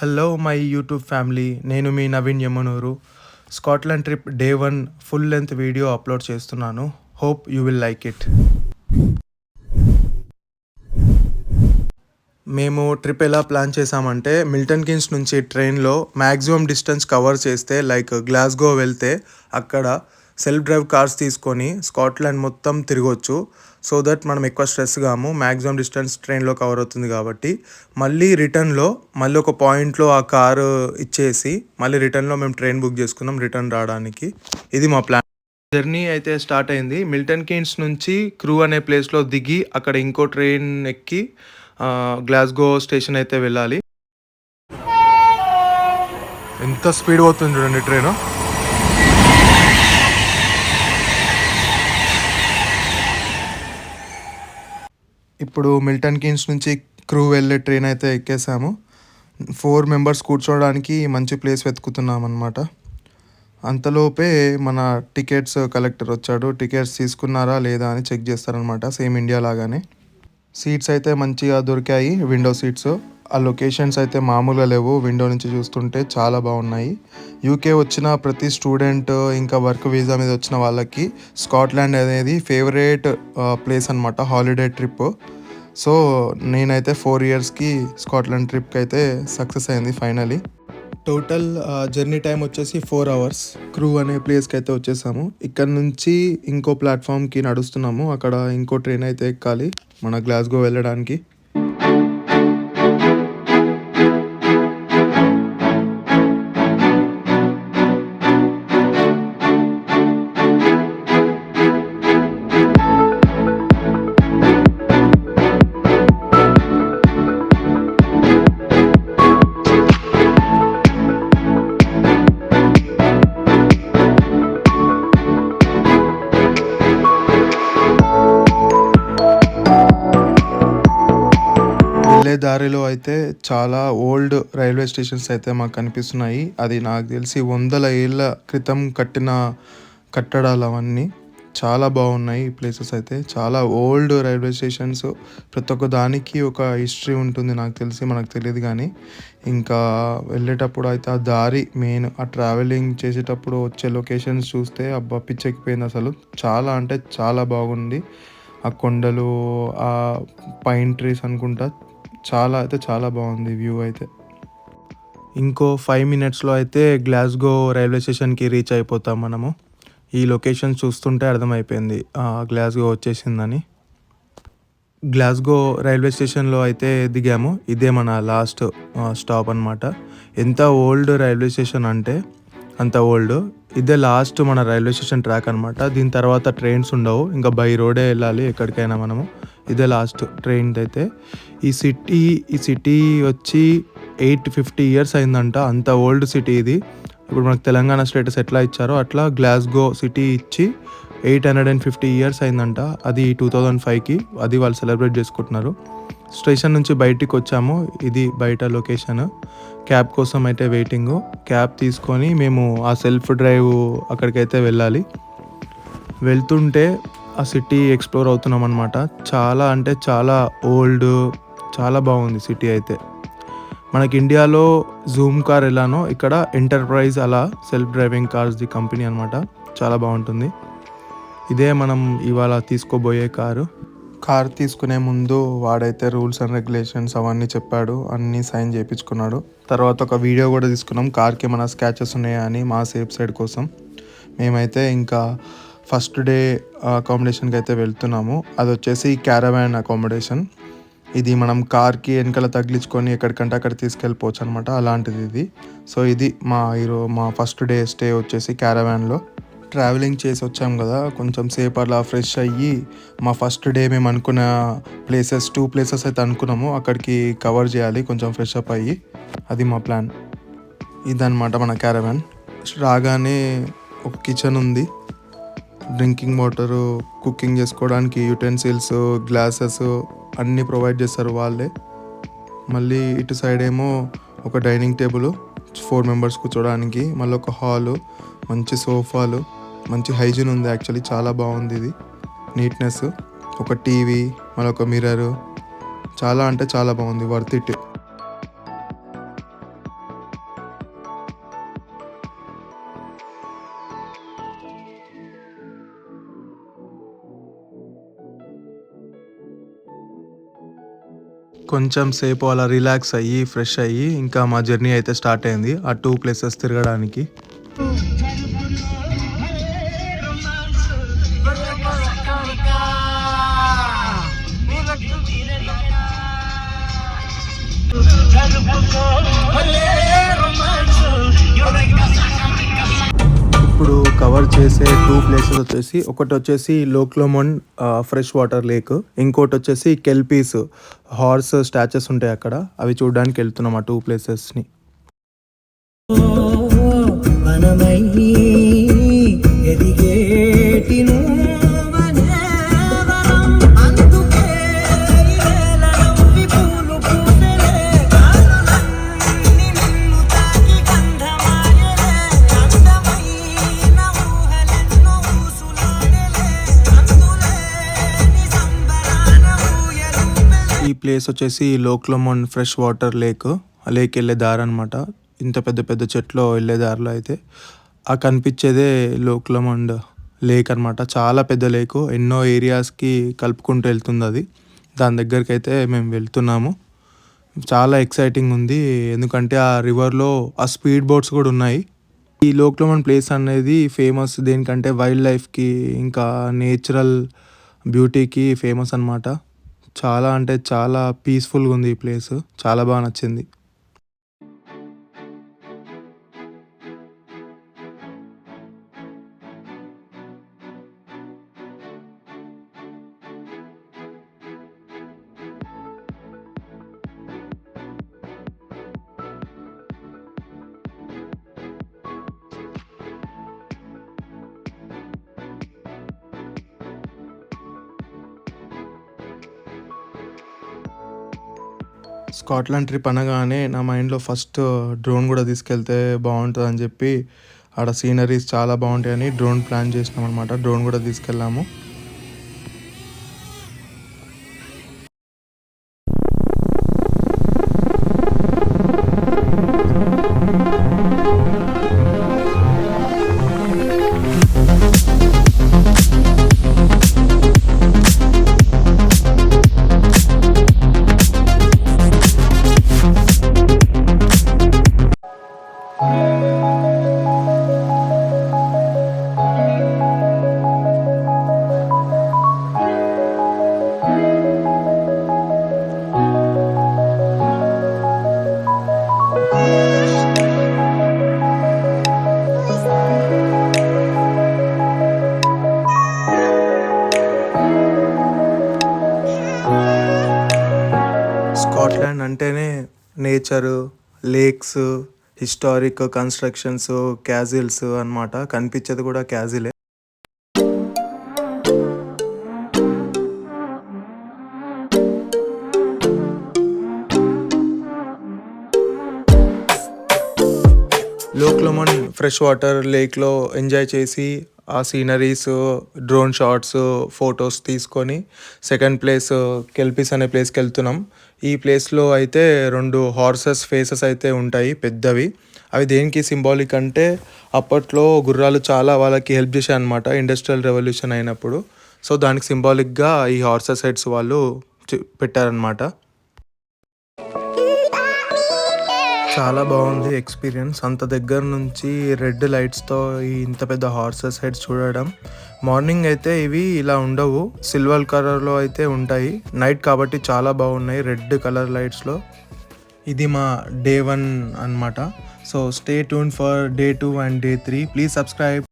Hello my YouTube family, నేను మీ Naveen Yamunuru. Scotland trip day 1 full length video upload చేస్తున్నాను. Hope you will like it. మేము trip ఎలా plan చేసామంటే, మిల్టన్ కీన్స్ నుంచి ట్రైన్లో మ్యాక్సిమం డిస్టెన్స్ కవర్ చేస్తే, లైక్ గ్లాస్గో వెళ్తే అక్కడ సెల్ఫ్ డ్రైవ్ కార్స్ తీసుకొని స్కాట్లాండ్ మొత్తం తిరగొచ్చు. సో దట్ మనం ఎక్కువ స్ట్రెస్ కాము, మ్యాక్సిమం డిస్టెన్స్ ట్రైన్లో కవర్ అవుతుంది కాబట్టి. మళ్ళీ రిటర్న్లో మళ్ళీ ఒక పాయింట్లో ఆ కారు ఇచ్చేసి మళ్ళీ రిటర్న్లో మేము ట్రైన్ బుక్ చేసుకున్నాం రిటర్న్ రావడానికి. ఇది మా ప్లాన్. జర్నీ అయితే స్టార్ట్ అయింది. మిల్టన్ కీన్స్ నుంచి క్రూ అనే ప్లేస్లో దిగి అక్కడ ఇంకో ట్రైన్ ఎక్కి గ్లాస్గో స్టేషన్ అయితే వెళ్ళాలి. ఎంత స్పీడ్ పోతుంది చూడండి ట్రైన్. ఇప్పుడు మిల్టన్ కీన్స్ నుంచి క్రూ వెళ్ళే ట్రైన్ అయితే ఎక్కేసాము. 4 మెంబర్స్ కూర్చోవడానికి మంచి ప్లేస్ వెతుకుతున్నాం అనమాట. అంతలోపే మన టికెట్స్ కలెక్టర్ వచ్చాడు. టికెట్స్ తీసుకున్నారా లేదా అని చెక్ చేస్తారనమాట, సేమ్ ఇండియా లాగానే. సీట్స్ అయితే మంచిగా దొరికాయి, విండో సీట్స్. ఆ లొకేషన్స్ అయితే మామూలుగా లేవు, విండో నుంచి చూస్తుంటే చాలా బాగున్నాయి. యూకే వచ్చిన ప్రతి స్టూడెంట్, ఇంకా వర్క్ వీసా మీద వచ్చిన వాళ్ళకి స్కాట్లాండ్ అనేది ఫేవరెట్ ప్లేస్ అనమాట, హాలిడే ట్రిప్. సో నేనైతే 4 ఇయర్స్కి స్కాట్లాండ్ ట్రిప్కి అయితే సక్సెస్ అయింది ఫైనలీ. టోటల్ జర్నీ టైం వచ్చేసి 4 అవర్స్. క్రూ అనే ప్లేస్కి అయితే వచ్చేసాము. ఇక్కడ నుంచి ఇంకో ప్లాట్ఫామ్కి నడుస్తున్నాము, అక్కడ ఇంకో ట్రైన్ అయితే ఎక్కాలి మన గ్లాస్గో వెళ్ళడానికి. వెళ్ళే దారిలో అయితే చాలా ఓల్డ్ రైల్వే స్టేషన్స్ అయితే మాకు కనిపిస్తున్నాయి. అది నాకు తెలిసి 100 ఏళ్ళ క్రితం కట్టిన కట్టడాలు అవన్నీ. చాలా బాగున్నాయి ఈ ప్లేసెస్ అయితే. చాలా ఓల్డ్ రైల్వే స్టేషన్స్. ప్రతి ఒక్క దానికి ఒక హిస్టరీ ఉంటుంది నాకు తెలిసి, మనకు తెలియదు కానీ. ఇంకా వెళ్ళేటప్పుడు అయితే ఆ దారి మెయిన్, ఆ ట్రావెలింగ్ చేసేటప్పుడు వచ్చే లొకేషన్స్ చూస్తే అబ్బా పిచ్చెక్కిపోయింది అసలు. చాలా అంటే చాలా బాగుంది. ఆ కొండలు, ఆ పైన్ ట్రీస్ అనుకుంటా, చాలా అయితే చాలా బాగుంది వ్యూ అయితే. ఇంకో 5 మినిట్స్లో అయితే గ్లాస్గో రైల్వే స్టేషన్కి రీచ్ అయిపోతాం మనము. ఈ లొకేషన్ చూస్తుంటే అర్థమైపోయింది గ్లాస్గో వచ్చేసిందని. గ్లాస్గో రైల్వే స్టేషన్లో అయితే దిగాము. ఇదే మన లాస్ట్ స్టాప్ అనమాట. ఎంత ఓల్డ్ రైల్వే స్టేషన్ అంటే అంత ఓల్డ్. ఇదే లాస్ట్ మన రైల్వే స్టేషన్ ట్రాక్ అనమాట. దీని తర్వాత ట్రైన్స్ ఉండవు, ఇంకా బై రోడే వెళ్ళాలి ఎక్కడికైనా మనము. ఇదే లాస్ట్ ట్రైన్ అయితే. ఈ సిటీ వచ్చి 850 ఇయర్స్ అయిందంట, అంత ఓల్డ్ సిటీ ఇది. ఇప్పుడు మనకు తెలంగాణ స్టేటస్ ఎట్లా ఇచ్చారో అట్లా గ్లాస్గో సిటీ ఇచ్చి 850 ఇయర్స్ అయిందంట. అది 2005కి, అది వాళ్ళు సెలబ్రేట్ చేసుకుంటున్నారు. స్టేషన్ నుంచి బయటికి వచ్చాము, ఇది బయట లొకేషన్. క్యాబ్ కోసం అయితే వెయిటింగ్. క్యాబ్ తీసుకొని మేము ఆ సెల్ఫ్ డ్రైవ్ అక్కడికైతే వెళ్ళాలి. వెళ్తుంటే ఆ సిటీ ఎక్స్ప్లోర్ అవుతున్నాం అనమాట. చాలా అంటే చాలా ఓల్డ్, చాలా బాగుంది సిటీ అయితే. మనకి ఇండియాలో జూమ్ కార్ ఎలానో ఇక్కడ ఎంటర్ప్రైజ్ అలా సెల్ఫ్ డ్రైవింగ్ కార్స్ది కంపెనీ అనమాట. చాలా బాగుంటుంది. ఇదే మనం ఇవాళ తీసుకోబోయే కార్ తీసుకునే ముందు వాడైతే రూల్స్ అండ్ రెగ్యులేషన్స్ అవన్నీ చెప్పాడు, అన్నీ సైన్ చేయించుకున్నాడు. తర్వాత ఒక వీడియో కూడా తీసుకున్నాం, కార్కి ఏమైనా స్క్రాచెస్ ఉన్నాయా అని మా సేఫ్ సైడ్ కోసం. మేమైతే ఇంకా ఫస్ట్ డే అకామిడేషన్కి అయితే వెళ్తున్నాము. అది వచ్చేసి క్యారవాన్ అకామిడేషన్. ఇది మనం కార్కి వెనకాల తగిలించుకొని ఎక్కడికంటే అక్కడ తీసుకెళ్ళిపోవచ్చు అనమాట, అలాంటిది ఇది. సో ఇది మా ఫస్ట్ డే స్టే వచ్చేసి క్యారవాన్లో. ట్రావెలింగ్ చేసి వచ్చాం కదా, కొంచెం సేపు అలా ఫ్రెష్ అయ్యి మా ఫస్ట్ డే మేము అనుకున్న 2 ప్లేసెస్ అయితే అనుకున్నాము, అక్కడికి కవర్ చేయాలి కొంచెం ఫ్రెష్ అప్ అయ్యి. అది మా ప్లాన్. ఇదన్నమాట మన క్యారవాన్. రాగానే ఒక కిచెన్ ఉంది, డ్రింకింగ్ వాటరు, కుకింగ్ చేసుకోవడానికి యుటెన్సిల్స్, గ్లాసెస్ అన్నీ ప్రొవైడ్ చేస్తారు వాళ్ళే. మళ్ళీ ఇటు సైడ్ ఏమో ఒక డైనింగ్ టేబుల్ 4 మెంబర్స్ కూర్చోడానికి, మళ్ళీ ఒక హాలు, మంచి సోఫాలు, మంచి హైజీన్ ఉంది యాక్చువల్లీ, చాలా బాగుంది ఇది నీట్నెస్. ఒక టీవీ, మళ్ళీ ఒక మిర్రరు, చాలా అంటే చాలా బాగుంది, వర్త్ ఇట్. కొంచెం సేపు అలా రిలాక్స్ అయ్యి ఫ్రెష్ అయ్యి ఇంకా మా జర్నీ అయితే స్టార్ట్ అయింది ఆ 2 ప్లేసెస్ తిరగడానికి. ఇప్పుడు కవర్ చేసే 2 ప్లేసెస్ వచ్చేసి ఒకటి వచ్చేసి లోక్లోమన్ ఫ్రెష్ వాటర్ లేక్, ఇంకోటి వచ్చేసి కెల్పీస్ హార్స్ స్టాచ్యూస్ ఉంటాయి అక్కడ, అవి చూడడానికి వెళ్తున్నాం ఆ 2 ప్లేసెస్ని. ఈ ప్లేస్ వచ్చేసి లోక్లోమన్ ఫ్రెష్ వాటర్ లేక్, ఆ లేక్ వెళ్ళే దారి అనమాట. ఇంత పెద్ద పెద్ద చెట్లు వెళ్ళే దారిలో అయితే ఆ కనిపించేదే లోక్లోమన్ లేక్ అనమాట. చాలా పెద్ద లేకు, ఎన్నో ఏరియాస్కి కలుపుకుంటూ వెళ్తుంది అది. దాని దగ్గరికి అయితే మేము వెళ్తున్నాము. చాలా ఎక్సైటింగ్ ఉంది ఎందుకంటే ఆ రివర్లో ఆ స్పీడ్ బోట్స్ కూడా ఉన్నాయి. ఈ లోక్లోమన్ ప్లేస్ అనేది ఫేమస్ దేనికంటే వైల్డ్ లైఫ్కి ఇంకా నేచురల్ బ్యూటీకి ఫేమస్ అనమాట. చాలా అంటే చాలా పీస్ఫుల్గా ఉంది ఈ ప్లేస్, చాలా బాగా నచ్చింది. స్కాట్లాండ్ ట్రిప్ అనగానే నా మైండ్లో ఫస్ట్ డ్రోన్ కూడా తీసుకెళ్తే బాగుంటుంది అని చెప్పి, ఆడ సీనరీస్ చాలా బాగుంటాయని డ్రోన్ ప్లాన్ చేసినాం అనమాట. డ్రోన్ కూడా తీసుకెళ్ళాము. స్కాట్లాండ్ అంటేనే nature, lakes, historic constructions, castles అనమాట. కనిపించేది కూడా క్యాజిలే. లోక్లోమన్ ఫ్రెష్ వాటర్ లేక్లో ఎంజాయ్ చేసి ఆ సీనరీస్, డ్రోన్ షాట్స్, ఫొటోస్ తీసుకొని సెకండ్ ప్లేస్ కెల్పీస్ అనే ప్లేస్కి వెళ్తున్నాం. ఈ ప్లేస్లో అయితే 2 హార్సెస్ ఫేసెస్ అయితే ఉంటాయి పెద్దవి. అవి దేనికి సింబాలిక్ అంటే అప్పట్లో గుర్రాలు చాలా వాళ్ళకి హెల్ప్ చేశాయి అనమాట ఇండస్ట్రియల్ రెవల్యూషన్ అయినప్పుడు. సో దానికి సింబాలిక్గా ఈ హార్సెస్ హెడ్స్ వాళ్ళు పెట్టారనమాట. చాలా బాగుంది ఎక్స్పీరియన్స్. అంత దగ్గర నుంచి రెడ్ లైట్స్తో ఇంత పెద్ద హార్సెస్ హెడ్స్ చూడడం. మార్నింగ్ అయితే ఇవి ఇలా ఉండవు, సిల్వర్ కలర్లో అయితే ఉంటాయి. నైట్ కాబట్టి చాలా బాగున్నాయి రెడ్ కలర్ లైట్స్లో. ఇది మా డే 1 అనమాట. So stay tune for day 2 and day 3. Please subscribe.